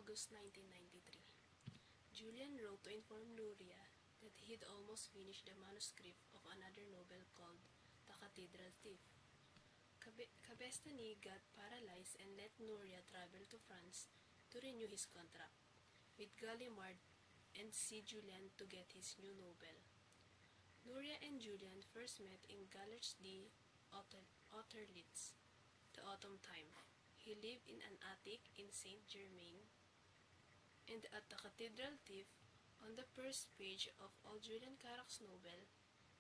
August 1993. Julian wrote to inform Nuria that he'd almost finished the manuscript of another novel called The Cathedral Thief. Cabestany got paralyzed and let Nuria travel to France to renew his contract with Gallimard and see Julian to get his new novel. Nuria and Julian first met in Galler's D. Austerlitz, the autumn time. He lived in an attic in Saint-Germain, and at the Cathedral Thief, on the first page of all Julian Carac's novel,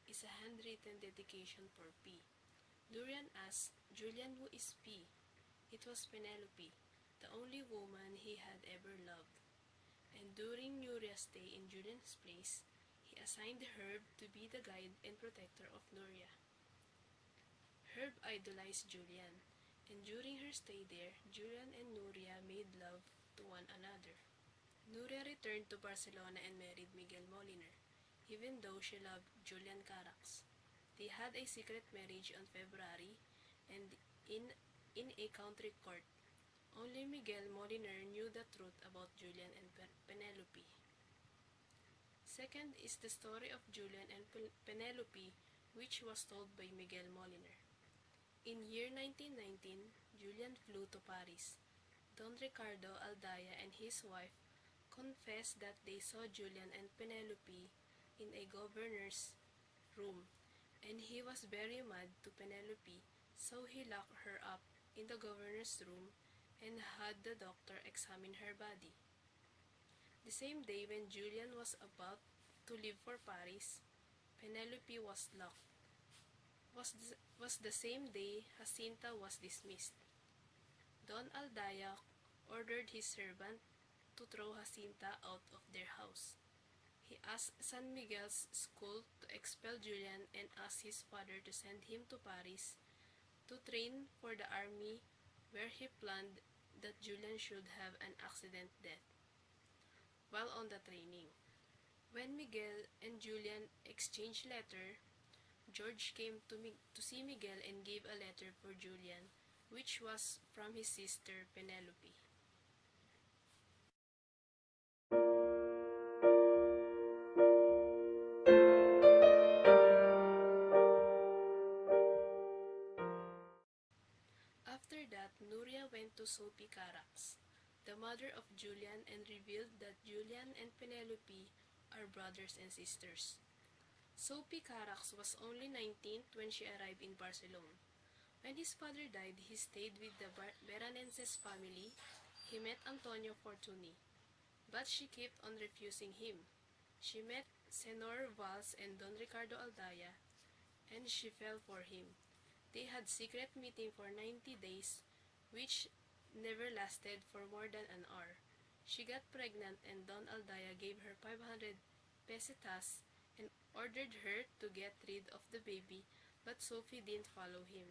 is a handwritten dedication for P. Durian asked Julian, who is P? It was Penelope, the only woman he had ever loved. And during Nuria's stay in Julian's place, he assigned Herb to be the guide and protector of Nuria. Herb idolized Julian, and during her stay there, Julian and Nuria made love to one another. Nuria returned to Barcelona and married Miguel Moliner, even though she loved Julian Carax. They had a secret marriage on February, and in a country court. Only Miguel Moliner knew the truth about Julian and Penelope. Second is the story of Julian and Penelope, which was told by Miguel Moliner. In year 1919, Julian flew to Paris. Don Ricardo Aldaya and his wife confessed that they saw Julian and Penelope in a governor's room, and he was very mad to Penelope, so he locked her up in the governor's room and had the doctor examine her body. The same day when Julian was about to leave for Paris, Penelope was locked. Was the same day Jacinta was dismissed. Don Aldaya ordered his servant to throw Jacinta out of their house. He asked San Miguel's school to expel Julian and asked his father to send him to Paris to train for the army, where he planned that Julian should have an accident death while on the training. When Miguel and Julian exchanged letters, George came to see Miguel and gave a letter for Julian, which was from his sister Penelope. After that, Nuria went to Sophie Carax, the mother of Julian, and revealed that Julian and Penelope are brothers and sisters. Sophie Carax was only 19 when she arrived in Barcelona. When his father died, he stayed with the Beranenses family. He met Antonio Fortuny, but she kept on refusing him. She met Senor Valls and Don Ricardo Aldaya, and she fell for him. They had secret meeting for 90 days, which never lasted for more than an hour. She got pregnant, and Don Aldaya gave her 500 pesetas and ordered her to get rid of the baby, but Sophie didn't follow him.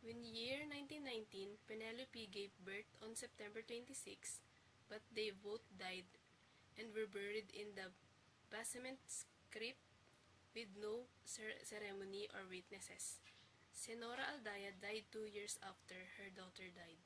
In year 1919, Penelope gave birth on September 26, but they both died and were buried in the basement crypt with no ceremony or witnesses. Senora Aldaya died 2 years after her daughter died.